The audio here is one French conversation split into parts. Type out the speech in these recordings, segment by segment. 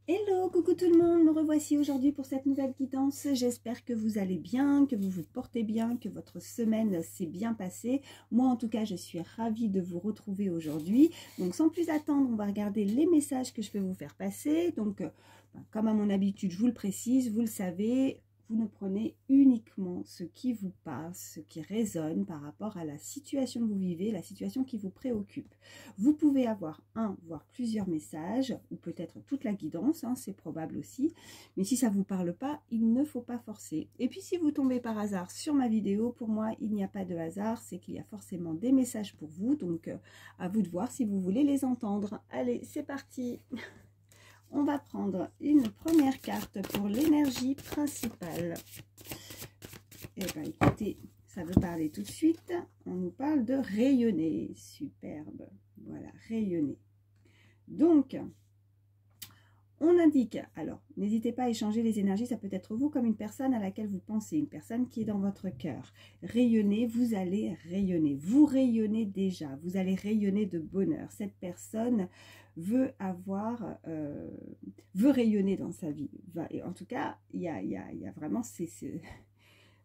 Hello, coucou tout le monde, me revoici aujourd'hui pour cette nouvelle guidance. J'espère que vous allez bien, que vous vous portez bien, que votre semaine s'est bien passée. Moi en tout cas, je suis ravie de vous retrouver aujourd'hui. Donc sans plus attendre, on va regarder les messages que je vais vous faire passer. Donc comme à mon habitude, je vous le précise, vous le savez, vous ne prenez uniquement ce qui vous passe, ce qui résonne par rapport à la situation que vous vivez, la situation qui vous préoccupe. Vous pouvez avoir un, voire plusieurs messages, ou peut-être toute la guidance, hein, c'est probable aussi. Mais si ça ne vous parle pas, il ne faut pas forcer. Et puis si vous tombez par hasard sur ma vidéo, pour moi, il n'y a pas de hasard, c'est qu'il y a forcément des messages pour vous. Donc à vous de voir si vous voulez les entendre. Allez, c'est parti. On va prendre une première carte pour l'énergie principale. Eh bien, écoutez, ça veut parler tout de suite. On nous parle de rayonner. Superbe. Voilà, rayonner. Donc, on indique, alors, n'hésitez pas à échanger les énergies, ça peut être vous comme une personne à laquelle vous pensez, une personne qui est dans votre cœur. Rayonner, vous allez rayonner. Vous rayonnez déjà, vous allez rayonner de bonheur. Cette personne veut veut rayonner dans sa vie. Et en tout cas, il y a vraiment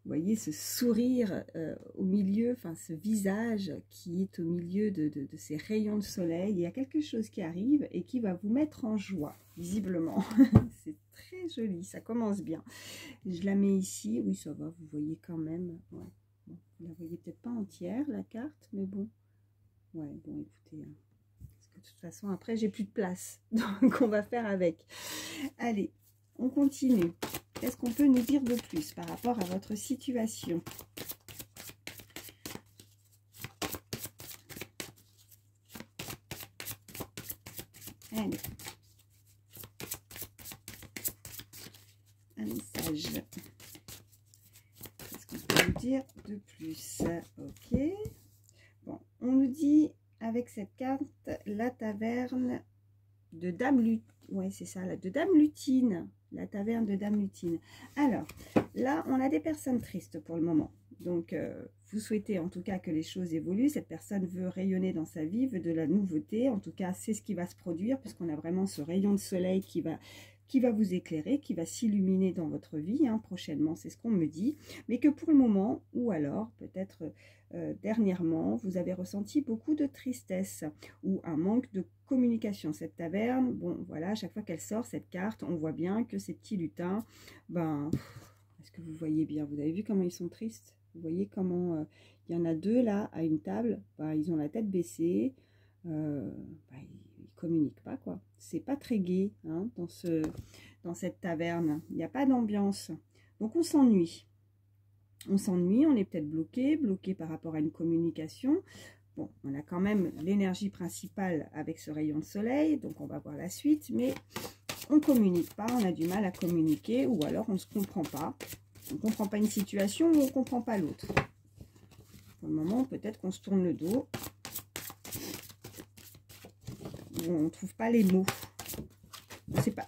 vous voyez ce sourire au milieu, enfin ce visage qui est au milieu de ces rayons de soleil. Il y a quelque chose qui arrive et qui va vous mettre en joie, visiblement. C'est très joli, ça commence bien. Je la mets ici, oui ça va, vous voyez quand même. Ouais. Bon, vous la voyez peut-être pas entière la carte, mais bon. Ouais, bon écoutez, hein, parce que de toute façon après j'ai plus de place, donc on va faire avec. Allez, on continue. Qu'est-ce qu'on peut nous dire de plus par rapport à votre situation? Allez. Un message. Qu'est-ce qu'on peut nous dire de plus? Ok. Bon, on nous dit avec cette carte la taverne de Dame Lutine. Ouais, c'est ça, de Dame Lutine. La taverne de Dame Lutine. Alors, là, on a des personnes tristes pour le moment. Donc, vous souhaitez en tout cas que les choses évoluent. Cette personne veut rayonner dans sa vie, veut de la nouveauté. En tout cas, c'est ce qui va se produire puisqu'on a vraiment ce rayon de soleil qui va vous éclairer, qui va s'illuminer dans votre vie hein, prochainement. C'est ce qu'on me dit. Mais que pour le moment, ou alors peut-être dernièrement, vous avez ressenti beaucoup de tristesse ou un manque de communication. Cette taverne, bon voilà, à chaque fois qu'elle sort cette carte, on voit bien que ces petits lutins, ben, est-ce que vous voyez bien? Vous avez vu comment ils sont tristes? Vous voyez comment il y en a deux là à une table, ben, ils ont la tête baissée, ben, ils communiquent pas quoi. C'est pas très gai hein, dans cette taverne. Il n'y a pas d'ambiance. Donc on s'ennuie. On s'ennuie, on est peut-être bloqué par rapport à une communication. Bon, on a quand même l'énergie principale avec ce rayon de soleil, donc on va voir la suite, mais on ne communique pas, on a du mal à communiquer, ou alors on ne se comprend pas. On ne comprend pas une situation ou on ne comprend pas l'autre. Pour le moment, peut-être qu'on se tourne le dos, ou on ne trouve pas les mots.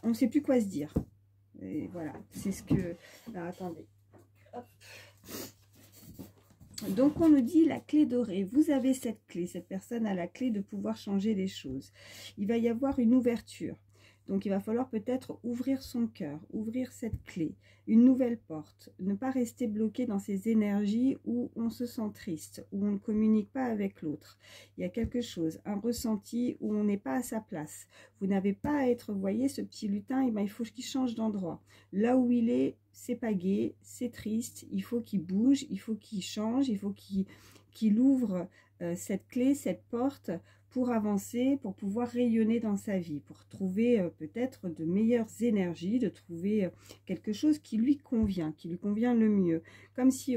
On ne sait plus quoi se dire. Et voilà, c'est ce que... Alors, attendez. Hop. Donc, on nous dit la clé dorée. Vous avez cette clé. Cette personne a la clé de pouvoir changer les choses. Il va y avoir une ouverture. Donc, il va falloir peut-être ouvrir son cœur, ouvrir cette clé, une nouvelle porte. Ne pas rester bloqué dans ces énergies où on se sent triste, où on ne communique pas avec l'autre. Il y a quelque chose, un ressenti où on n'est pas à sa place. Vous n'avez pas à être, vous voyez, ce petit lutin, eh ben, il faut qu'il change d'endroit. Là où il est, c'est pas gai, c'est triste, il faut qu'il bouge, il faut qu'il change, il faut qu'il ouvre cette clé, cette porte pour avancer, pour pouvoir rayonner dans sa vie, pour trouver peut-être de meilleures énergies, de trouver quelque chose qui lui convient le mieux. Comme si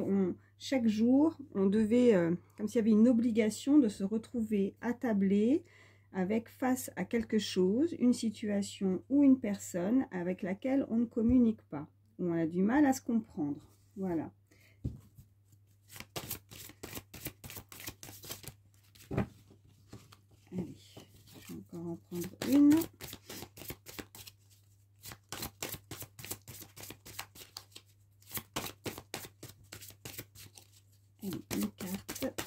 chaque jour, on devait, comme s'il y avait une obligation de se retrouver attablé avec face à quelque chose, une situation ou une personne avec laquelle on ne communique pas, où on a du mal à se comprendre. Voilà. Allez, je vais encore en prendre une. Allez, une carte.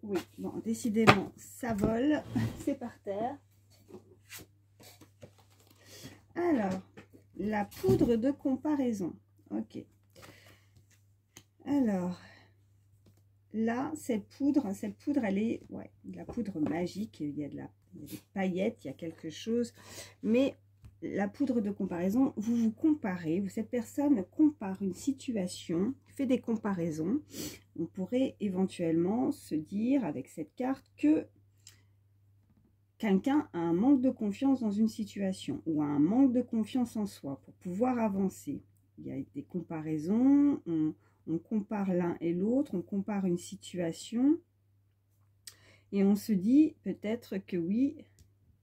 Oui, bon, décidément, ça vole, c'est par terre. Alors, la poudre de comparaison. Ok. Alors, là, cette poudre, elle est, ouais, de la poudre magique. Il y a des paillettes, il y a quelque chose. Mais la poudre de comparaison, vous vous comparez. Cette personne compare une situation, fait des comparaisons. On pourrait éventuellement se dire avec cette carte que quelqu'un a un manque de confiance dans une situation ou a un manque de confiance en soi pour pouvoir avancer. Il y a des comparaisons, on compare l'un et l'autre, on compare une situation et on se dit peut-être que oui,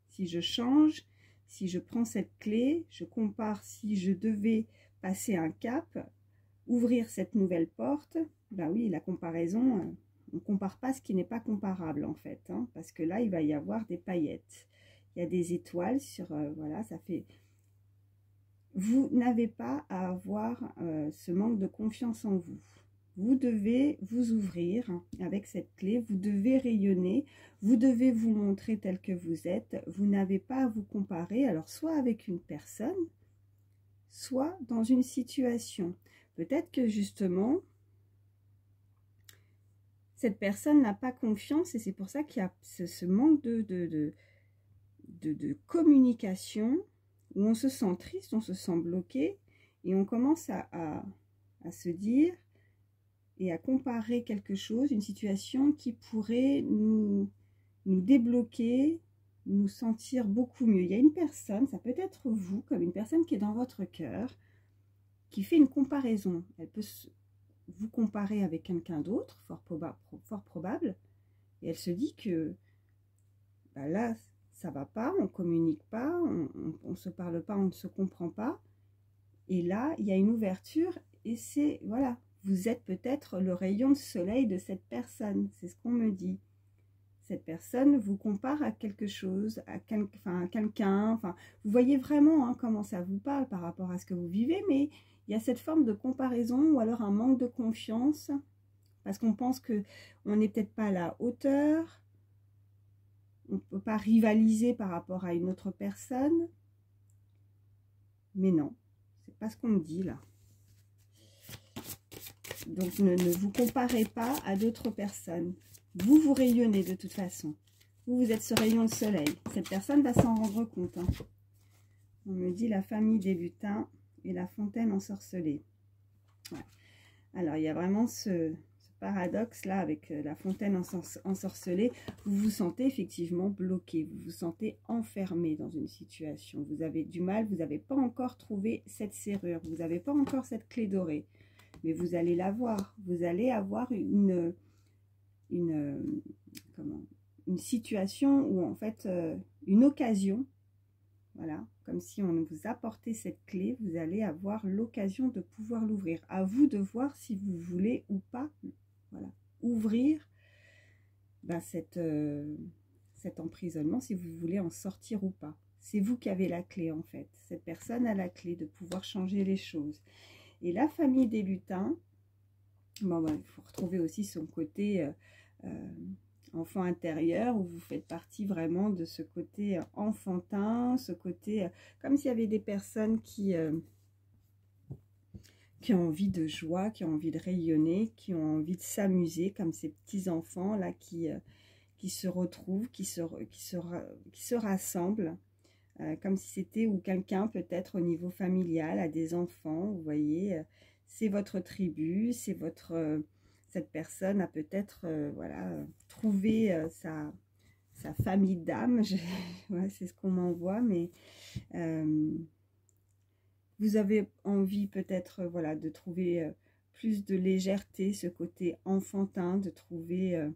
si je change, si je prends cette clé, je compare si je devais passer un cap, ouvrir cette nouvelle porte, ben oui, la comparaison, on ne compare pas ce qui n'est pas comparable en fait, hein, parce que là, il va y avoir des paillettes. Il y a des étoiles sur, voilà, ça fait... Vous n'avez pas à avoir ce manque de confiance en vous. Vous devez vous ouvrir avec cette clé, vous devez rayonner, vous devez vous montrer tel que vous êtes. Vous n'avez pas à vous comparer, alors soit avec une personne, soit dans une situation. Peut-être que justement, cette personne n'a pas confiance et c'est pour ça qu'il y a ce manque de communication où on se sent triste, on se sent bloqué et on commence à se dire et à comparer quelque chose, une situation qui pourrait nous débloquer, nous sentir beaucoup mieux. Il y a une personne, ça peut être vous, comme une personne qui est dans votre cœur, qui fait une comparaison. Elle peut vous comparer avec quelqu'un d'autre, fort probable, et elle se dit que bah là, ça va pas, on communique pas, on se parle pas, on ne se comprend pas. Et là, il y a une ouverture et c'est, voilà, vous êtes peut-être le rayon de soleil de cette personne, c'est ce qu'on me dit. Cette personne vous compare à quelque chose, à quelqu'un, enfin, vous voyez vraiment hein, comment ça vous parle par rapport à ce que vous vivez, mais il y a cette forme de comparaison ou alors un manque de confiance, parce qu'on pense qu'on n'est peut-être pas à la hauteur, on ne peut pas rivaliser par rapport à une autre personne, mais non, c'est pas ce qu'on me dit là. Donc ne vous comparez pas à d'autres personnes. Vous, vous rayonnez de toute façon. Vous êtes ce rayon de soleil. Cette personne va s'en rendre compte. Hein. On me dit la famille des lutins et la fontaine ensorcelée. Ouais. Alors, il y a vraiment ce paradoxe là avec la fontaine ensorcelée. Vous vous sentez effectivement bloqué. Vous vous sentez enfermé dans une situation. Vous avez du mal. Vous n'avez pas encore trouvé cette serrure. Vous n'avez pas encore cette clé dorée. Mais vous allez l'avoir. Vous allez avoir une situation où en fait une occasion, voilà, comme si on vous apportait cette clé, vous allez avoir l'occasion de pouvoir l'ouvrir. À vous de voir si vous voulez ou pas, voilà, ouvrir ben, cet emprisonnement, si vous voulez en sortir ou pas. C'est vous qui avez la clé en fait. Cette personne a la clé de pouvoir changer les choses. Et la famille des lutins, bon, ben, il faut retrouver aussi son côté enfant intérieur, où vous faites partie vraiment de ce côté enfantin, ce côté comme s'il y avait des personnes qui ont envie de joie, qui ont envie de rayonner, qui ont envie de s'amuser, comme ces petits enfants là qui se retrouvent, qui se rassemblent, comme si c'était ou quelqu'un peut-être au niveau familial a des enfants, vous voyez, c'est votre tribu, c'est votre cette personne a peut-être voilà, trouvé sa famille d'âme, ouais, c'est ce qu'on m'envoie, mais vous avez envie peut-être voilà, de trouver plus de légèreté, ce côté enfantin, de trouver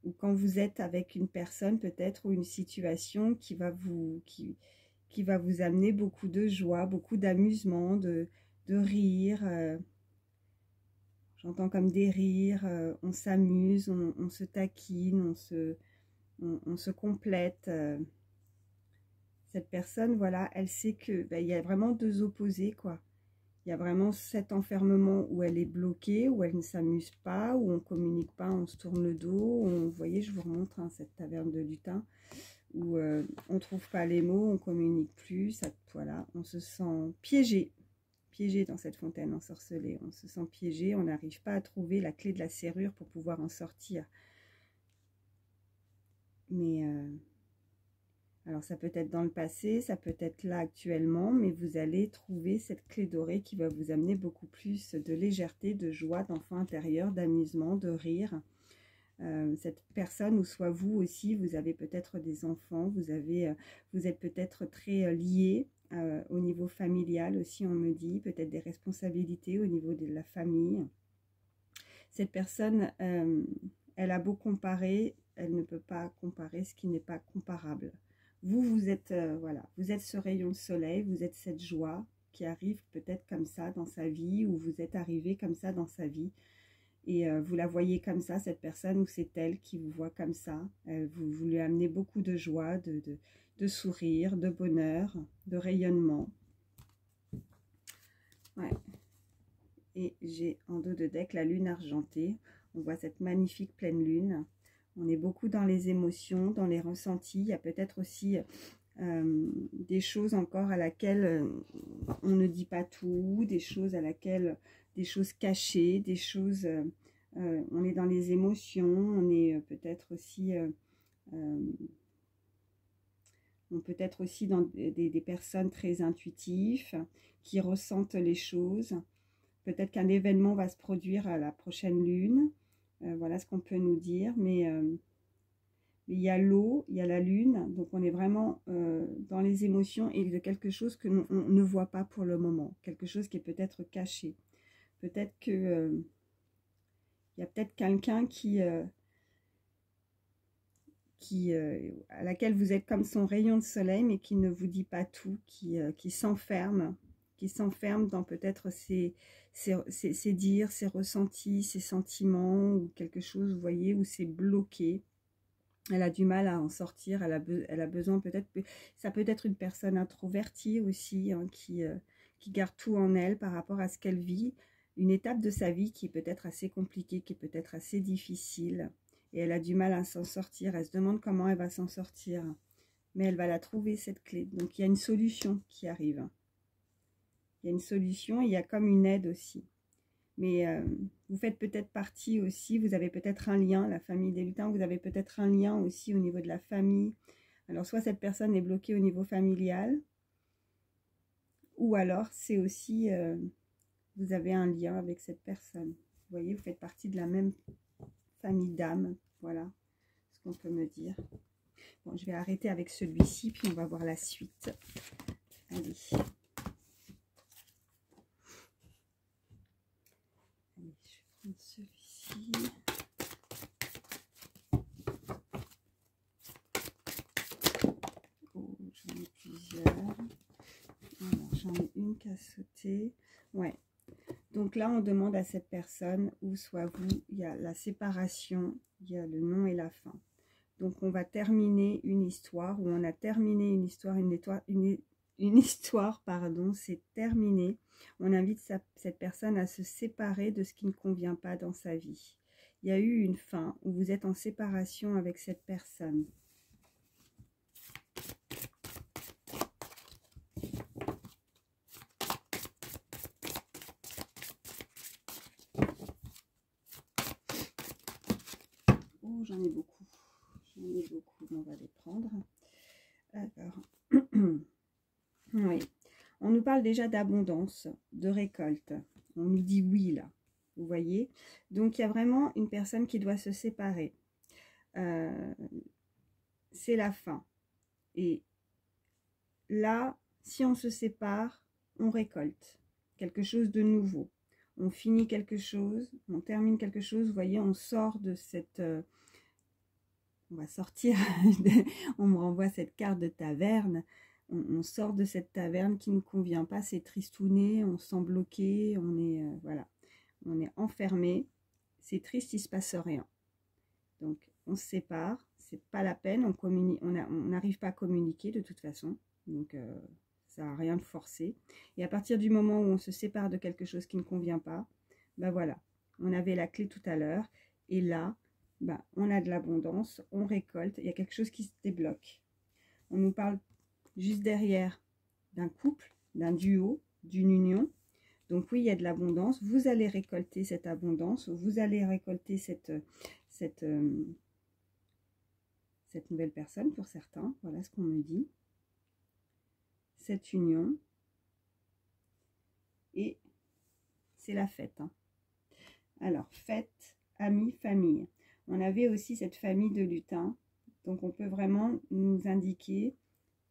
ou quand vous êtes avec une personne peut-être ou une situation qui va vous amener beaucoup de joie, beaucoup d'amusement, de rire. J'entends comme des rires, on s'amuse, on se taquine, on se complète. Cette personne, voilà, elle sait que ben, y a vraiment deux opposés, quoi. Il y a vraiment cet enfermement où elle est bloquée, où elle ne s'amuse pas, où on ne communique pas, on se tourne le dos. Vous voyez, je vous remontre hein, cette taverne de lutin, où on ne trouve pas les mots, on ne communique plus. Ça, voilà, on se sent piégé. Piégé dans cette fontaine ensorcelée. On se sent piégé, on n'arrive pas à trouver la clé de la serrure pour pouvoir en sortir. Mais... alors ça peut être dans le passé, ça peut être là actuellement, mais vous allez trouver cette clé dorée qui va vous amener beaucoup plus de légèreté, de joie, d'enfant intérieur, d'amusement, de rire. Cette personne, ou soit vous aussi, vous avez peut-être des enfants, vous êtes peut-être très liés au niveau familial aussi, on me dit, peut-être des responsabilités au niveau de la famille. Cette personne, elle a beau comparer, elle ne peut pas comparer ce qui n'est pas comparable. Vous êtes, voilà, vous êtes ce rayon de soleil, vous êtes cette joie qui arrive peut-être comme ça dans sa vie, ou vous êtes arrivé comme ça dans sa vie, et vous la voyez comme ça, cette personne, ou c'est elle qui vous voit comme ça. Vous lui amenez beaucoup de joie, de sourire, de bonheur, de rayonnement. Ouais. Et j'ai en dos de deck la lune argentée. On voit cette magnifique pleine lune. On est beaucoup dans les émotions, dans les ressentis. Il y a peut-être aussi des choses encore à laquelle on ne dit pas tout, des choses des choses cachées, des choses... on est dans les émotions, on est peut-être aussi... on peut être aussi dans des personnes très intuitives, qui ressentent les choses. Peut-être qu'un événement va se produire à la prochaine lune. Voilà ce qu'on peut nous dire. Mais il y a l'eau, il y a la lune. Donc on est vraiment dans les émotions et de quelque chose que on ne voit pas pour le moment. Quelque chose qui est peut-être caché. Peut-être que il y a peut-être quelqu'un à laquelle vous êtes comme son rayon de soleil, mais qui ne vous dit pas tout, qui s'enferme dans peut-être ses dires, ses ressentis, ses sentiments, ou quelque chose, vous voyez, où c'est bloqué. Elle a du mal à en sortir, elle a besoin peut-être, ça peut être une personne introvertie aussi, hein, qui garde tout en elle par rapport à ce qu'elle vit, une étape de sa vie qui est peut-être assez compliquée, qui est peut-être assez difficile, et elle a du mal à s'en sortir, elle se demande comment elle va s'en sortir, mais elle va la trouver cette clé. Donc il y a une solution qui arrive. Il y a une solution, il y a comme une aide aussi. Mais vous faites peut-être partie aussi, vous avez peut-être un lien, la famille des lutins, vous avez peut-être un lien aussi au niveau de la famille. Alors soit cette personne est bloquée au niveau familial, ou alors c'est aussi, vous avez un lien avec cette personne. Vous voyez, vous faites partie de la même famille d'âmes, voilà ce qu'on peut me dire. Bon, je vais arrêter avec celui-ci, puis on va voir la suite. Allez. Allez, je vais prendre celui-ci. Oh, j'en ai plusieurs. J'en ai une qui a sauté. Ouais. Donc là, on demande à cette personne, ou soit vous, il y a la séparation, il y a le nom et la fin. Donc on va terminer une histoire, ou on a terminé une histoire, une histoire, pardon, c'est terminé. On invite cette personne à se séparer de ce qui ne convient pas dans sa vie. Il y a eu une fin, où vous êtes en séparation avec cette personne. Oh, j'en ai beaucoup. J'en ai beaucoup, on va les prendre. Alors, oui. On nous parle déjà d'abondance, de récolte. On nous dit oui là, vous voyez. Donc il y a vraiment une personne qui doit se séparer. C'est la fin. Et là, si on se sépare, on récolte quelque chose de nouveau. On finit quelque chose, on termine quelque chose. Vous voyez, on sort de cette... on va sortir, on me renvoie cette carte de taverne. On sort de cette taverne qui ne nous convient pas, c'est tristouné, on se sent bloqué, on est voilà, on est enfermé, c'est triste, il se passe rien. Donc on se sépare, c'est pas la peine, on n'arrive pas à communiquer de toute façon, donc sert à rien de forcer. Et à partir du moment où on se sépare de quelque chose qui ne convient pas, ben voilà, on avait la clé tout à l'heure. Et là, ben, on a de l'abondance, on récolte, il y a quelque chose qui se débloque. On nous parle juste derrière d'un couple, d'un duo, d'une union. Donc oui, il y a de l'abondance. Vous allez récolter cette abondance. Vous allez récolter cette nouvelle personne pour certains. Voilà ce qu'on me dit. Cette union. Et c'est la fête. Hein. Alors, fête, amis, famille. On avait aussi cette famille de lutins. Donc on peut vraiment nous indiquer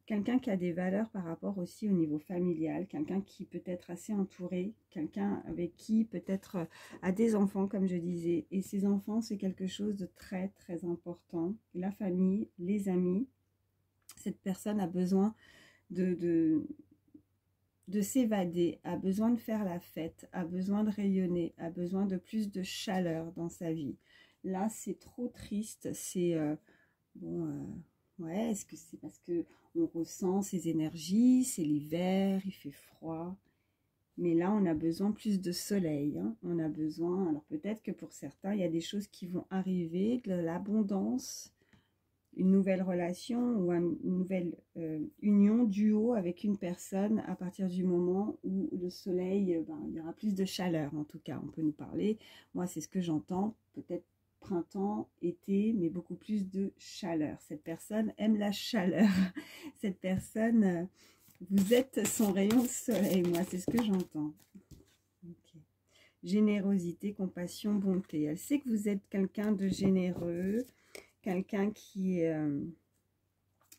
quelqu'un qui a des valeurs par rapport aussi au niveau familial, quelqu'un qui peut être assez entouré, quelqu'un avec qui peut-être a des enfants, comme je disais. Et ces enfants, c'est quelque chose de très, très important. La famille, les amis, cette personne a besoin de s'évader, a besoin de faire la fête, a besoin de rayonner, a besoin de plus de chaleur dans sa vie. Là, c'est trop triste, c'est... ouais, est-ce que c'est parce que on ressent ces énergies, c'est l'hiver, il fait froid. Mais là, on a besoin plus de soleil. Hein. On a besoin, alors peut-être que pour certains, il y a des choses qui vont arriver, de l'abondance, une nouvelle relation ou une nouvelle union, duo avec une personne à partir du moment où le soleil, il y aura plus de chaleur en tout cas, on peut nous parler. Moi, c'est ce que j'entends, peut-être printemps, été, mais beaucoup plus de chaleur. Cette personne aime la chaleur. Cette personne, vous êtes son rayon de soleil, moi, c'est ce que j'entends. Okay. Générosité, compassion, bonté. Elle sait que vous êtes quelqu'un de généreux, quelqu'un qui est...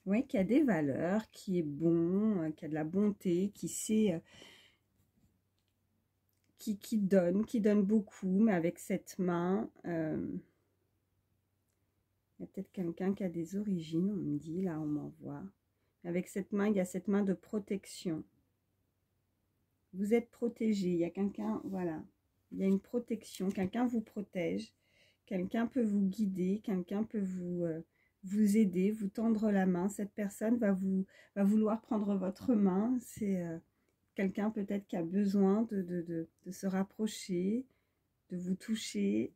ouais, qui a des valeurs, qui est bon, qui a de la bonté, qui sait... qui donne beaucoup, mais avec cette main... il y a peut-être quelqu'un qui a des origines, on me dit, là on m'envoie. Avec cette main, il y a cette main de protection. Vous êtes protégé, il y a quelqu'un, voilà. Il y a une protection, quelqu'un vous protège, quelqu'un peut vous guider, quelqu'un peut vous aider, vous tendre la main. Cette personne va vouloir prendre votre main. C'est quelqu'un peut-être qui a besoin de se rapprocher, de vous toucher,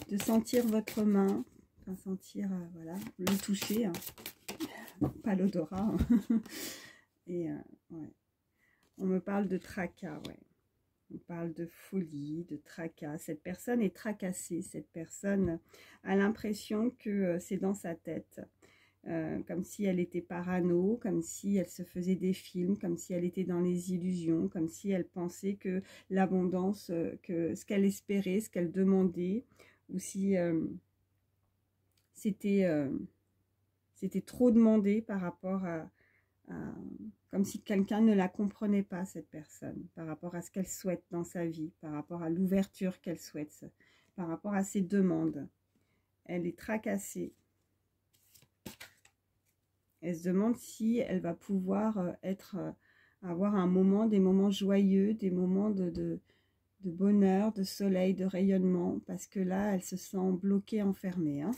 de sentir votre main, enfin sentir, voilà, le toucher, hein. Pas l'odorat. Hein. Et ouais. On me parle de tracas, ouais. On parle de folie, de tracas. Cette personne est tracassée, cette personne a l'impression que c'est dans sa tête. Comme si elle était parano, comme si elle se faisait des films, comme si elle était dans les illusions, comme si elle pensait que l'abondance, que ce qu'elle espérait, ce qu'elle demandait, ou si c'était trop demandé par rapport à comme si quelqu'un ne la comprenait pas, cette personne, par rapport à ce qu'elle souhaite dans sa vie, par rapport à l'ouverture qu'elle souhaite, par rapport à ses demandes. Elle est tracassée. Elle se demande si elle va pouvoir avoir un moment, des moments joyeux, des moments de bonheur, de soleil, de rayonnement, parce que là, elle se sent bloquée, enfermée. Hein.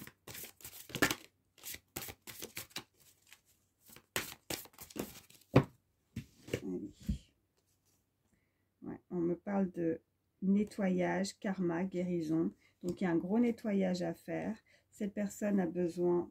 Ouais, on me parle de nettoyage, karma, guérison. Donc, il y a un gros nettoyage à faire. Cette personne a besoin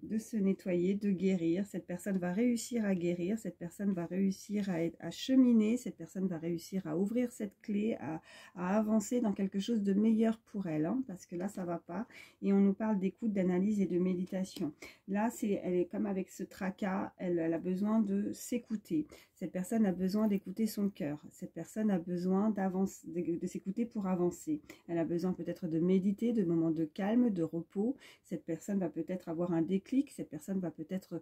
de se nettoyer, de guérir. Cette personne va réussir à guérir. Cette personne va réussir à cheminer. Cette personne va réussir à ouvrir cette clé, à avancer dans quelque chose de meilleur pour elle. Hein, parce que là, ça ne va pas. Et on nous parle d'écoute, d'analyse et de méditation. Là, elle est comme avec ce tracas. Elle a besoin de s'écouter. Cette personne a besoin d'écouter son cœur. Cette personne a besoin de s'écouter pour avancer. Elle a besoin peut-être de méditer, de moments de calme, de repos. Cette personne va peut-être avoir un déclic. Cette personne va peut-être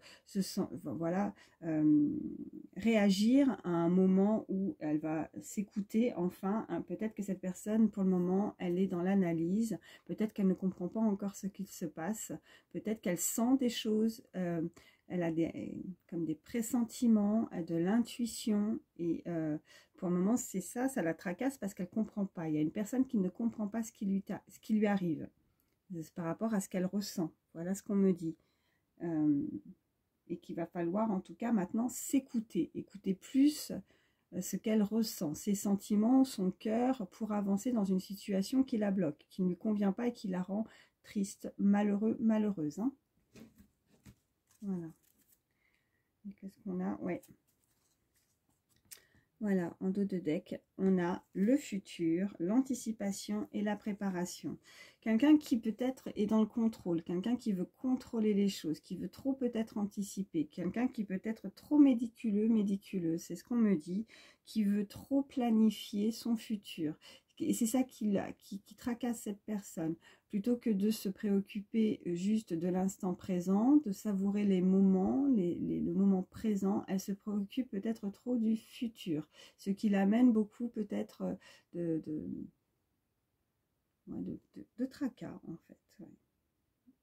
réagir à un moment où elle va s'écouter. Enfin, hein, peut-être que cette personne, pour le moment, elle est dans l'analyse. Peut-être qu'elle ne comprend pas encore ce qu'il se passe. Peut-être qu'elle sent des choses. Elle a comme des pressentiments, de l'intuition et pour le moment c'est ça la tracasse parce qu'elle ne comprend pas. Il y a une personne qui ne comprend pas ce qui lui arrive par rapport à ce qu'elle ressent. Voilà ce qu'on me dit. et qu'il va falloir en tout cas maintenant s'écouter, écouter plus ce qu'elle ressent, ses sentiments, son cœur, pour avancer dans une situation qui la bloque, qui ne lui convient pas et qui la rend triste, malheureux, malheureuse. Hein. Voilà. Qu'est-ce qu'on a? Ouais. Voilà, en dos de deck, on a le futur, l'anticipation et la préparation. Quelqu'un qui peut-être est dans le contrôle, quelqu'un qui veut contrôler les choses, qui veut trop peut-être anticiper, quelqu'un qui peut être trop médiculeuse, c'est ce qu'on me dit, qui veut trop planifier son futur. Et c'est ça qui tracasse cette personne. Plutôt que de se préoccuper juste de l'instant présent, de savourer les moments, le moment présent, elle se préoccupe peut-être trop du futur. Ce qui l'amène beaucoup peut-être de tracas en fait. Ouais.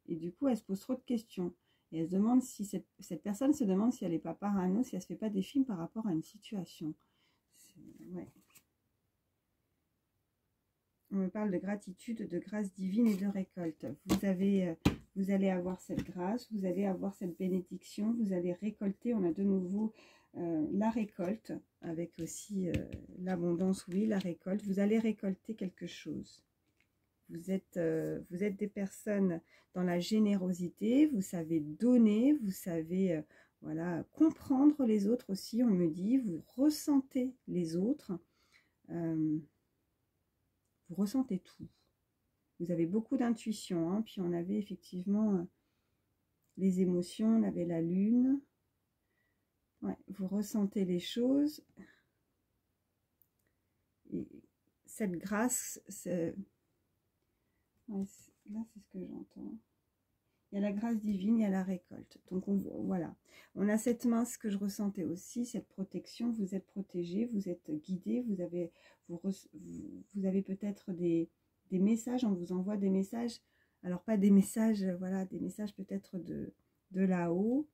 Et du coup, elle se pose trop de questions. Et elle se demande si cette personne se demande si elle n'est pas parano, si elle ne se fait pas des films par rapport à une situation. Ouais. On me parle de gratitude, de grâce divine et de récolte. Vous allez avoir cette grâce, vous allez avoir cette bénédiction, vous allez récolter. On a de nouveau la récolte, avec aussi l'abondance, oui, la récolte. Vous allez récolter quelque chose. Vous êtes des personnes dans la générosité, vous savez donner, vous savez voilà, comprendre les autres aussi, on me dit, vous ressentez les autres. Vous ressentez tout. Vous avez beaucoup d'intuition. Hein. Puis on avait effectivement les émotions, on avait la lune. Ouais, vous ressentez les choses. Et cette grâce, ouais, là c'est ce que j'entends. Il y a la grâce divine, il y a la récolte. Donc voilà, on a cette main, ce que je ressentais aussi, cette protection. Vous êtes protégé, vous êtes guidé, vous avez peut-être des messages, on vous envoie des messages. Alors pas des messages, voilà, des messages peut-être de là-haut.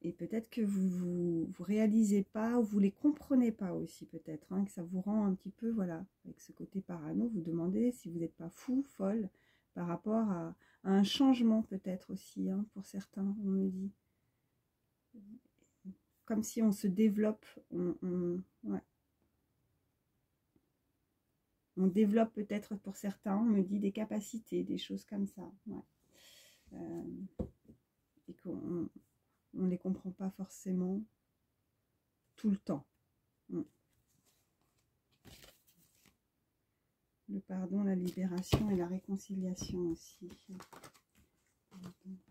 Et peut-être que vous réalisez pas, ou vous les comprenez pas aussi peut-être, hein, que ça vous rend un petit peu, voilà, avec ce côté parano, vous demandez si vous n'êtes pas fou, folle, par rapport à un changement peut-être aussi, hein, pour certains, on me dit. Comme si on se développe, ouais. On développe peut-être pour certains, on me dit des capacités, des choses comme ça, ouais. Et qu'on ne les comprend pas forcément tout le temps. Le pardon, la libération et la réconciliation aussi.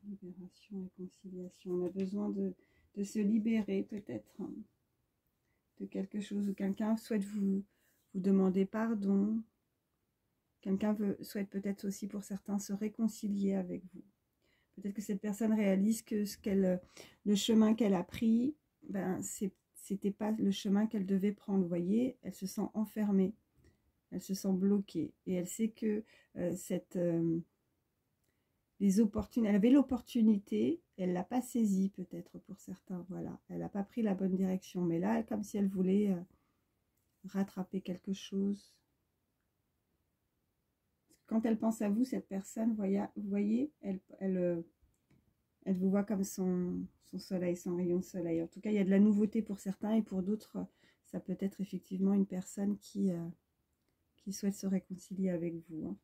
Libération, réconciliation. On a besoin de se libérer peut-être de quelque chose, ou quelqu'un souhaite vous demander pardon. Quelqu'un souhaite peut-être aussi pour certains se réconcilier avec vous. Peut-être que cette personne réalise que le chemin qu'elle a pris, ben, c'était pas le chemin qu'elle devait prendre. Vous voyez, elle se sent enfermée, elle se sent bloquée. Et elle sait que elle avait l'opportunité, elle ne l'a pas saisie peut-être pour certains. Voilà, elle n'a pas pris la bonne direction. Mais là, comme si elle voulait rattraper quelque chose. Quand elle pense à vous, cette personne, vous voyez, elle vous voit comme son soleil, son rayon de soleil. En tout cas, il y a de la nouveauté pour certains, et pour d'autres, ça peut être effectivement une personne qui souhaite se réconcilier avec vous. Hein.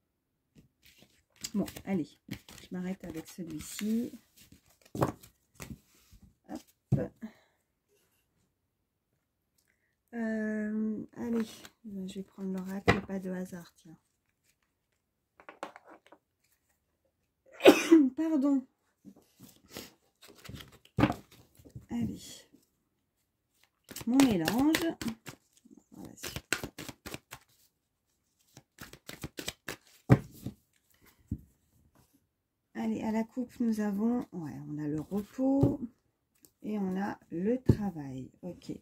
Bon, allez, je m'arrête avec celui-ci. Hop. Allez, je vais prendre l'oracle, pas de hasard, tiens. Pardon. Allez. Mon mélange. Voilà, allez, à la coupe, nous avons, ouais, on a le repos et on a le travail. Ok.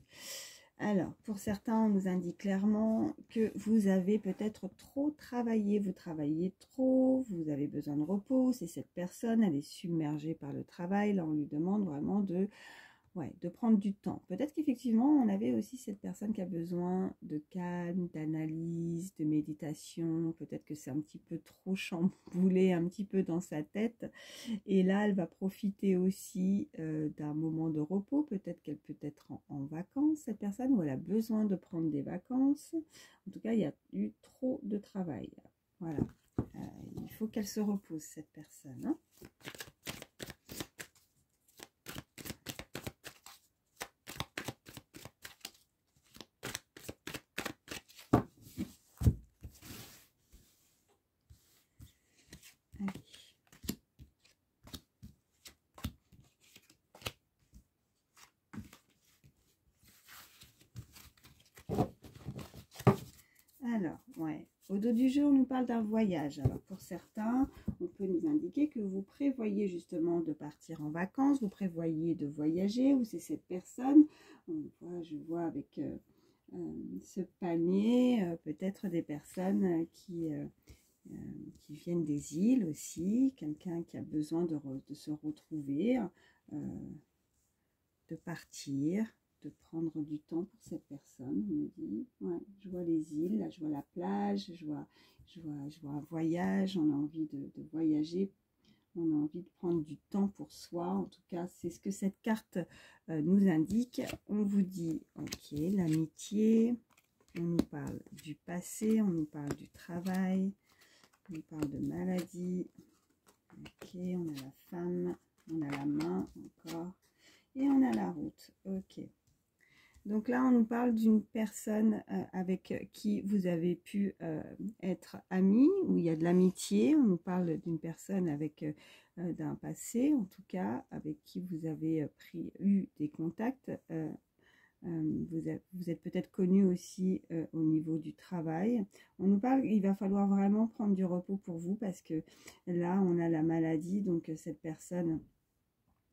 Alors, pour certains, on nous indique clairement que vous avez peut-être trop travaillé, vous travaillez trop, vous avez besoin de repos. C'est cette personne, elle est submergée par le travail. Là, on lui demande vraiment de ouais, de prendre du temps. Peut-être qu'effectivement, on avait aussi cette personne qui a besoin de calme, d'analyse, de méditation. Peut-être que c'est un petit peu trop chamboulé, un petit peu dans sa tête. Et là, elle va profiter aussi d'un moment de repos. Peut-être qu'elle peut être en vacances, cette personne, ou elle a besoin de prendre des vacances. En tout cas, il y a eu trop de travail. Voilà. Il faut qu'elle se repose, cette personne, hein. Alors, ouais, au dos du jeu, on nous parle d'un voyage. Alors, pour certains, on peut nous indiquer que vous prévoyez justement de partir en vacances, vous prévoyez de voyager, ou c'est cette personne, je vois avec ce panier, peut-être des personnes qui viennent des îles aussi, quelqu'un qui a besoin de se retrouver, de partir, de prendre du temps pour cette personne. On me dit, ouais, je vois les îles, là je vois la plage, je vois un voyage, on a envie de voyager, on a envie de prendre du temps pour soi. En tout cas, c'est ce que cette carte nous indique. On vous dit, ok, l'amitié, on nous parle du passé, on nous parle du travail, on nous parle de maladie, ok, on a la femme, on a la main encore, et on a la route, ok. Donc là, on nous parle d'une personne avec qui vous avez pu être amis, où il y a de l'amitié. On nous parle d'une personne avec d'un passé, en tout cas, avec qui vous avez eu des contacts. Vous êtes peut-être connu aussi au niveau du travail. On nous parle, il va falloir vraiment prendre du repos pour vous parce que là, on a la maladie, donc cette personne...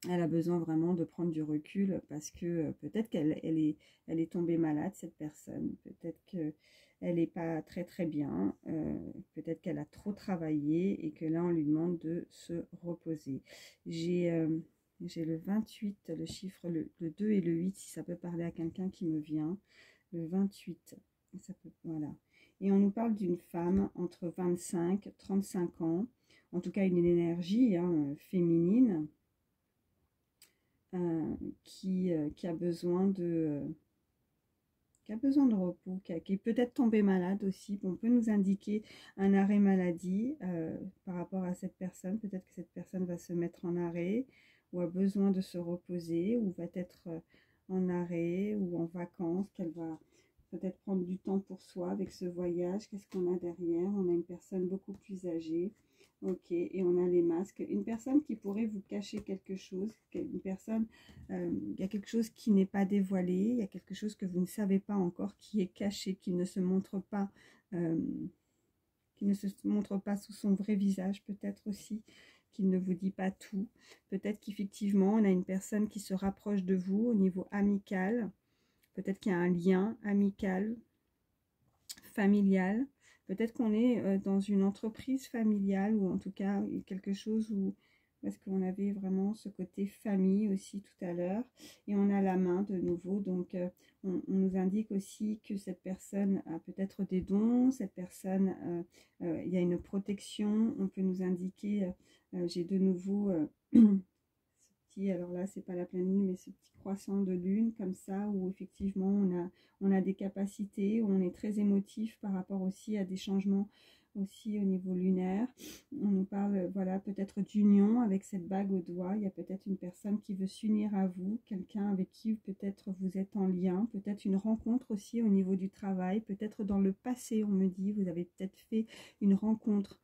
Elle a besoin vraiment de prendre du recul parce que peut-être qu'elle est tombée malade, cette personne. Peut-être qu'elle n'est pas très bien. Peut-être qu'elle a trop travaillé et que là, on lui demande de se reposer. J'ai le 28, le chiffre, le 2 et le 8, si ça peut parler à quelqu'un qui me vient. Le 28, ça peut, voilà. Et on nous parle d'une femme entre 25 et 35 ans. En tout cas, une énergie féminine. Qui a besoin de repos, qui est peut-être tombé malade aussi. On peut nous indiquer un arrêt maladie par rapport à cette personne. Peut-être que cette personne va se mettre en arrêt ou a besoin de se reposer ou va être en arrêt ou en vacances, qu'elle va peut-être prendre du temps pour soi avec ce voyage. Qu'est-ce qu'on a derrière? On a une personne beaucoup plus âgée. Ok, et on a les masques. Une personne qui pourrait vous cacher quelque chose, une personne, il y a quelque chose qui n'est pas dévoilé, il y a quelque chose que vous ne savez pas encore, qui est caché, qui ne se montre pas, sous son vrai visage, peut-être aussi, qu'il ne vous dit pas tout. Peut-être qu'effectivement, on a une personne qui se rapproche de vous au niveau amical. Peut-être qu'il y a un lien amical, familial. Peut-être qu'on est dans une entreprise familiale ou en tout cas quelque chose où parce qu'on avait vraiment ce côté famille aussi tout à l'heure. Et on a la main de nouveau. Donc, on nous indique aussi que cette personne a peut-être des dons. Cette personne, il y a une protection. On peut nous indiquer, j'ai de nouveau... alors là c'est pas la pleine lune mais ce petit croissant de lune comme ça où effectivement on a des capacités, où on est très émotif par rapport aussi à des changements aussi au niveau lunaire. On nous parle voilà peut-être d'union avec cette bague au doigt. Il y a peut-être une personne qui veut s'unir à vous, quelqu'un avec qui peut-être vous êtes en lien, peut-être une rencontre aussi au niveau du travail, peut-être dans le passé on me dit vous avez peut-être fait une rencontre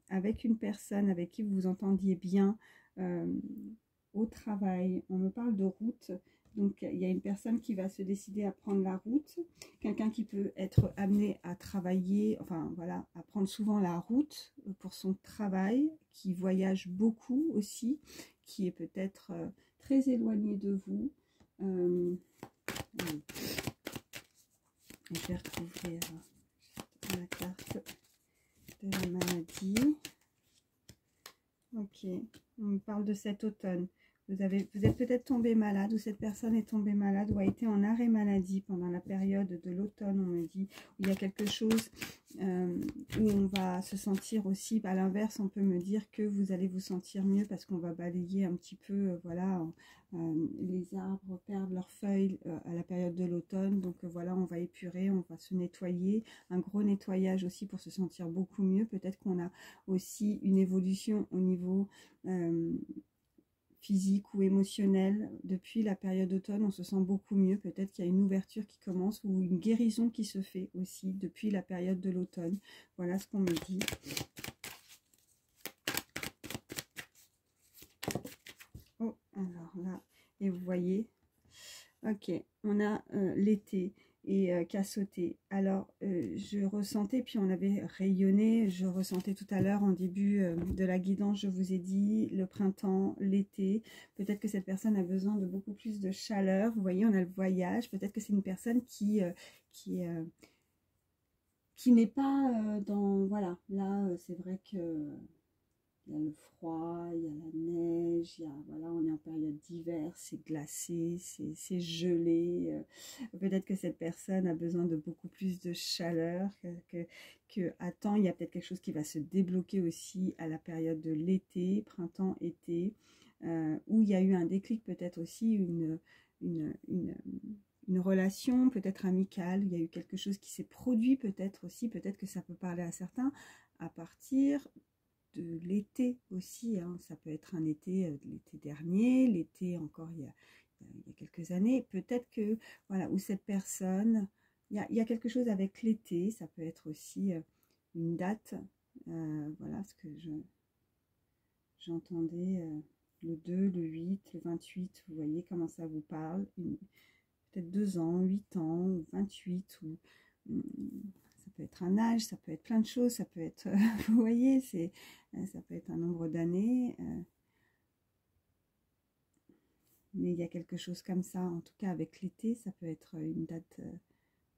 avec une personne avec qui vous vous entendiez bien au travail. On me parle de route, donc il y a une personne qui va se décider à prendre la route, quelqu'un qui peut être amené à travailler, enfin voilà, à prendre souvent la route pour son travail, qui voyage beaucoup aussi, qui est peut-être très éloigné de vous. Je vais recouvrir la carte de la maladie. Ok, on me parle de cet automne. Vous êtes peut-être tombé malade, ou cette personne est tombée malade, ou a été en arrêt maladie pendant la période de l'automne, on me dit, où il y a quelque chose où on va se sentir aussi, à l'inverse, on peut me dire que vous allez vous sentir mieux parce qu'on va balayer un petit peu, voilà, les arbres perdent leurs feuilles à la période de l'automne, donc voilà, on va épurer, on va se nettoyer, un gros nettoyage aussi pour se sentir beaucoup mieux. Peut-être qu'on a aussi une évolution au niveau physique ou émotionnel. Depuis la période d'automne, on se sent beaucoup mieux. Peut-être qu'il y a une ouverture qui commence ou une guérison qui se fait aussi depuis la période de l'automne. Voilà ce qu'on me dit. Oh, alors là, et vous voyez, ok, on a l'été et qui a sauté. Alors, je ressentais, puis on avait rayonné, je ressentais tout à l'heure en début de la guidance, je vous ai dit, le printemps, l'été. Peut-être que cette personne a besoin de beaucoup plus de chaleur. Vous voyez, on a le voyage. Peut-être que c'est une personne qui n'est pas dans... Voilà, là, c'est vrai que... Il y a le froid, il y a la neige, voilà, on est en période d'hiver, c'est glacé, c'est gelé. Peut-être que cette personne a besoin de beaucoup plus de chaleur, à temps, il y a peut-être quelque chose qui va se débloquer aussi à la période de l'été, printemps, été, où il y a eu un déclic, peut-être aussi une relation peut-être amicale, il y a eu quelque chose qui s'est produit peut-être aussi, peut-être que ça peut parler à certains à partir de l'été aussi, hein. Ça peut être un été de l'été dernier, l'été encore il y a quelques années, peut-être que, voilà, où cette personne, il y a quelque chose avec l'été, ça peut être aussi une date, voilà, ce que j'entendais, le 2, le 8, le 28, vous voyez comment ça vous parle, peut-être 2 ans, 8 ans, ou 28, ou... ça peut être un âge, ça peut être plein de choses, ça peut être, vous voyez, ça peut être un nombre d'années, mais il y a quelque chose comme ça, en tout cas avec l'été, ça peut être une date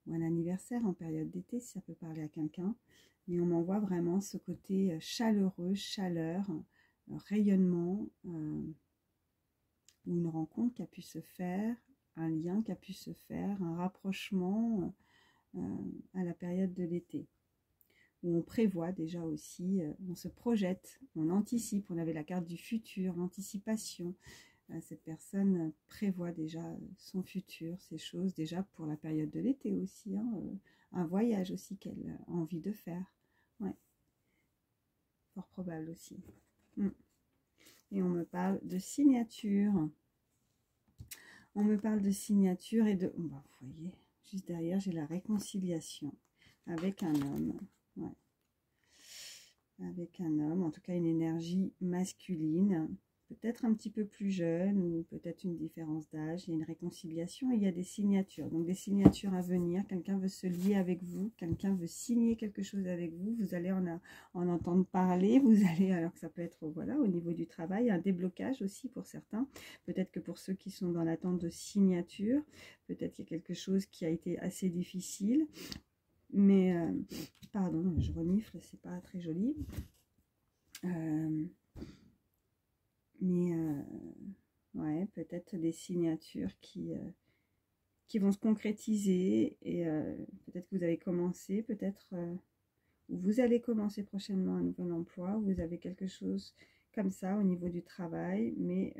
ou un anniversaire en période d'été, si ça peut parler à quelqu'un, mais on m'envoie vraiment ce côté chaleureux, chaleur, rayonnement, ou une rencontre qui a pu se faire, un lien qui a pu se faire, un rapprochement à la période de l'été, où on prévoit déjà aussi, on se projette, on anticipe, on avait la carte du futur, l'anticipation. Cette personne prévoit déjà son futur, ses choses, déjà pour la période de l'été aussi, hein, un voyage aussi qu'elle a envie de faire. Ouais, fort probable aussi. Et on me parle de signature. On me parle de signature et de... Bah, vous voyez, juste derrière, j'ai la réconciliation avec un homme. Ouais. Avec un homme, en tout cas une énergie masculine, peut-être un petit peu plus jeune ou peut-être une différence d'âge. Il y a une réconciliation et il y a des signatures. Donc des signatures à venir, quelqu'un veut se lier avec vous, quelqu'un veut signer quelque chose avec vous, vous allez en entendre parler, vous allez, alors que ça peut être, voilà, au niveau du travail, un déblocage aussi pour certains. Peut-être que pour ceux qui sont dans l'attente de signature, peut-être qu'il y a quelque chose qui a été assez difficile. Mais, pardon, je renifle, c'est pas très joli. Ouais, peut-être des signatures qui vont se concrétiser. Et peut-être que vous avez commencé, peut-être, ou vous allez commencer prochainement un nouvel emploi. Vous avez quelque chose comme ça au niveau du travail. Mais,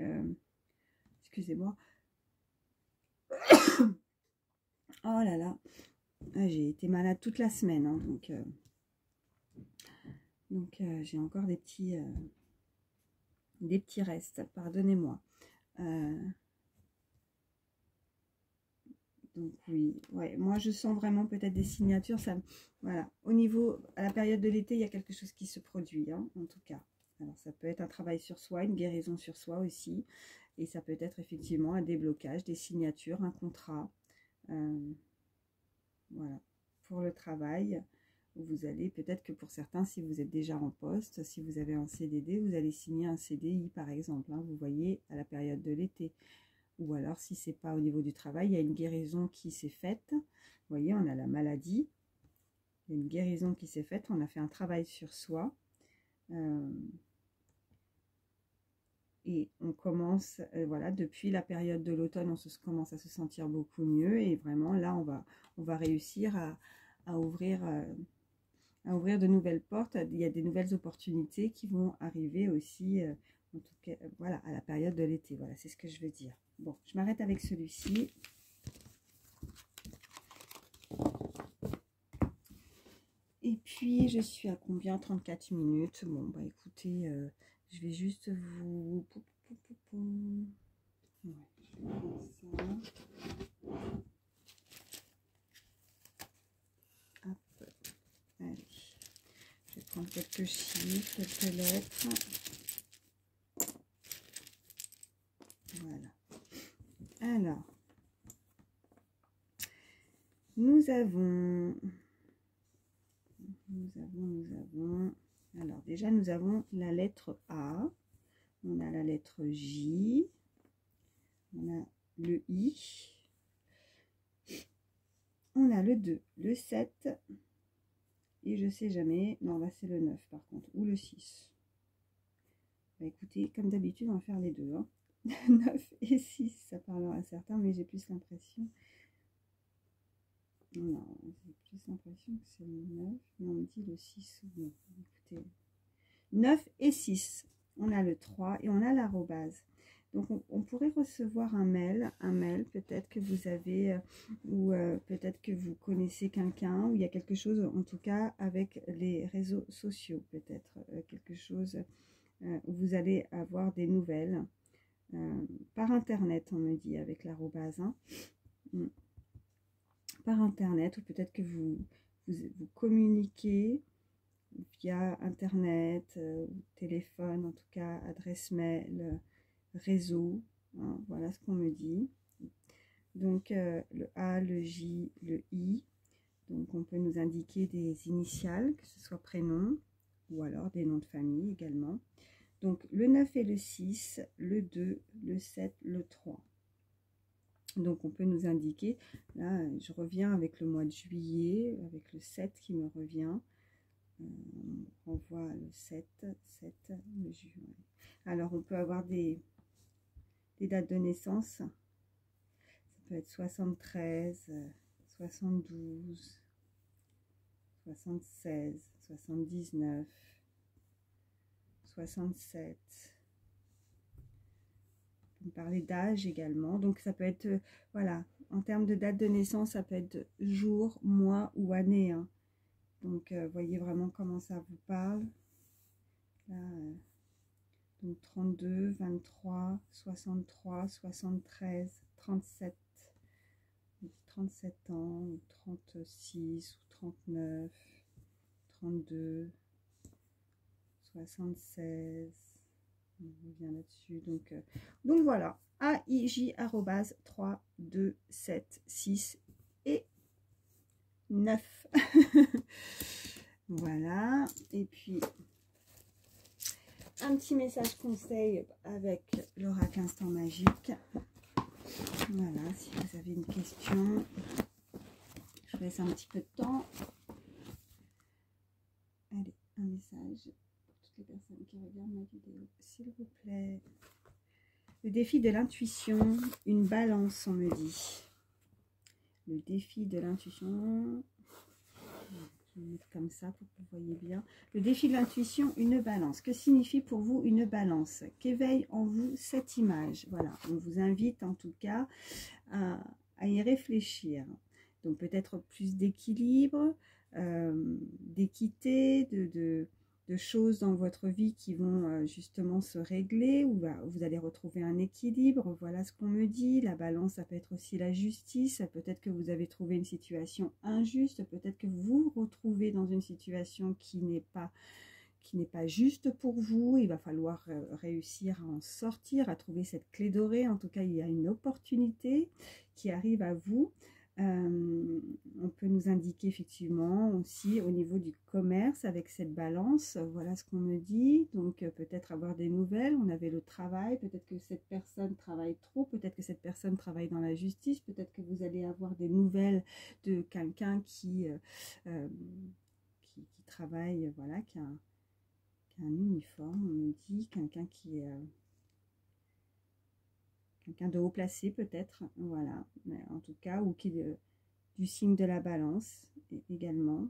excusez-moi. Oh là là. J'ai été malade toute la semaine, hein, donc j'ai encore des petits restes, pardonnez-moi. Donc oui, ouais, moi je sens vraiment peut-être des signatures. Ça, voilà, au niveau, à la période de l'été, il y a quelque chose qui se produit, hein, en tout cas. Alors ça peut être un travail sur soi, une guérison sur soi aussi. Et ça peut être effectivement un déblocage, des signatures, un contrat. Voilà, pour le travail. Vous allez, peut-être que pour certains, si vous êtes déjà en poste, si vous avez un CDD, vous allez signer un CDI par exemple, hein, vous voyez, à la période de l'été. Ou alors, si c'est pas au niveau du travail, il y a une guérison qui s'est faite. Vous voyez, on a la maladie. Il y a une guérison qui s'est faite. On a fait un travail sur soi. et on commence, voilà, depuis la période de l'automne, commence à se sentir beaucoup mieux. Et vraiment, là, on va réussir à ouvrir de nouvelles portes. Il y a des nouvelles opportunités qui vont arriver aussi, en tout cas, voilà, à la période de l'été. Voilà, c'est ce que je veux dire. Bon, je m'arrête avec celui-ci. Et puis, je suis à combien? 34 minutes. Bon, bah écoutez, je vais juste vous... Ouais, je vais prendre ça. Hop, allez. Je vais prendre quelques chiffres, quelques lettres. Voilà. Alors, nous avons... Alors, déjà, nous avons la lettre A. On a la lettre J. On a le I. On a le 2, le 7. Et je sais jamais. Non, là, c'est le 9, par contre. Ou le 6. Bah, écoutez, comme d'habitude, on va faire les deux. Hein. 9 et 6, ça parlera à certains, mais j'ai plus l'impression... Non, j'ai plus l'impression que c'est le 9, mais on me dit le 6 ou non. Écoutez, 9 et 6, on a le 3 et on a l'arrobase. Donc on pourrait recevoir un mail peut-être que vous avez, ou peut-être que vous connaissez quelqu'un, ou il y a quelque chose en tout cas avec les réseaux sociaux, peut-être quelque chose où vous allez avoir des nouvelles par internet, on me dit, avec l'arrobase. Hein. Par internet, ou peut-être que vous communiquez via internet, téléphone, en tout cas adresse mail, réseau, hein, voilà ce qu'on me dit. Donc le A, le J, le I, donc on peut nous indiquer des initiales, que ce soit prénom ou alors des noms de famille également. Donc le 9 et le 6, le 2, le 7, le 3. Donc on peut nous indiquer, là je reviens avec le mois de juillet, avec le 7 qui me revient. On voit le 7, le juin. Alors on peut avoir des dates de naissance. Ça peut être 73, 72, 76, 79, 67. On peut parler d'âge également. Donc ça peut être, voilà, en termes de date de naissance, ça peut être jour, mois ou année. Hein. Donc voyez vraiment comment ça vous parle. Là, donc 32, 23, 63, 73, 37, 37 ans, ou 36, ou 39, 32, 76, on revient là-dessus. Donc voilà, AIJ arrobase 3, 2, 7, 6 et 9. Voilà, et puis un petit message conseil avec l'oracle instant magique. Voilà, si vous avez une question, je vous laisse un petit peu de temps. Allez, un message pour toutes les personnes qui regardent ma vidéo, s'il vous plaît. Le défi de l'intuition, une balance, on me dit. Le défi de l'intuition, je vais mettre comme ça pour que vous voyez bien. Le défi de l'intuition, une balance. Que signifie pour vous une balance? Qu'éveille en vous cette image? Voilà, on vous invite en tout cas à y réfléchir. Donc peut-être plus d'équilibre, d'équité, de choses dans votre vie qui vont justement se régler, ou vous allez retrouver un équilibre. Voilà ce qu'on me dit. La balance, ça peut être aussi la justice. Peut-être que vous avez trouvé une situation injuste, peut-être que vous vous retrouvez dans une situation qui n'est pas juste pour vous. Il va falloir réussir à en sortir, à trouver cette clé dorée. En tout cas, il y a une opportunité qui arrive à vous. On peut nous indiquer effectivement aussi au niveau du commerce avec cette balance. Voilà ce qu'on me dit. Donc peut-être avoir des nouvelles. On avait le travail. Peut-être que cette personne travaille trop. Peut-être que cette personne travaille dans la justice. Peut-être que vous allez avoir des nouvelles de quelqu'un qui travaille, voilà, qui a un uniforme, on me dit, quelqu'un qui quelqu'un de haut placé peut-être, voilà, mais en tout cas, ou qui est du signe de la balance également.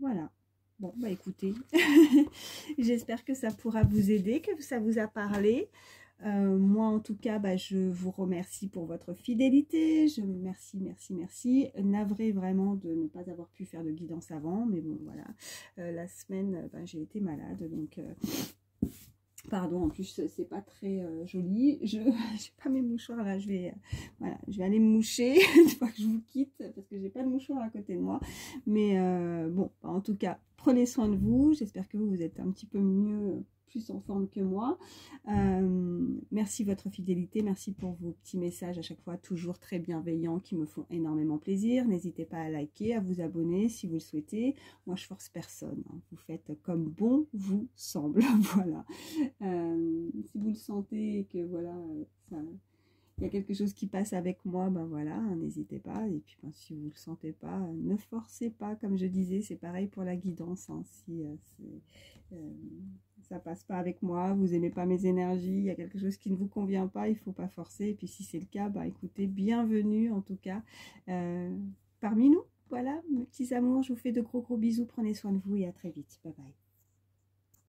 Voilà. Bon, bah écoutez, j'espère que ça pourra vous aider, que ça vous a parlé. Moi, en tout cas, bah, je vous remercie pour votre fidélité. Merci. Navrée vraiment de ne pas avoir pu faire de guidance avant, mais bon, voilà. La semaine, bah, j'ai été malade, donc... Pardon, en plus c'est pas très joli. Je n'ai pas mes mouchoirs là, voilà, je vais aller me moucher une fois que je vous quitte parce que j'ai pas de mouchoir à côté de moi. Mais bon, en tout cas, prenez soin de vous. J'espère que vous êtes un petit peu mieux, plus en forme que moi. Merci de votre fidélité, merci pour vos petits messages à chaque fois, toujours très bienveillants, qui me font énormément plaisir. N'hésitez pas à liker, à vous abonner si vous le souhaitez. Moi, je force personne, hein. Vous faites comme bon vous semble. Voilà. Si vous le sentez et que voilà, il y a quelque chose qui passe avec moi, ben voilà, hein, n'hésitez pas. Et puis ben, si vous ne le sentez pas, ne forcez pas, comme je disais, c'est pareil pour la guidance. Hein, si ça passe pas avec moi, vous n'aimez pas mes énergies, il y a quelque chose qui ne vous convient pas, il ne faut pas forcer. Et puis si c'est le cas, ben, écoutez, bienvenue en tout cas parmi nous. Voilà, mes petits amours, je vous fais de gros bisous, prenez soin de vous et à très vite. Bye bye.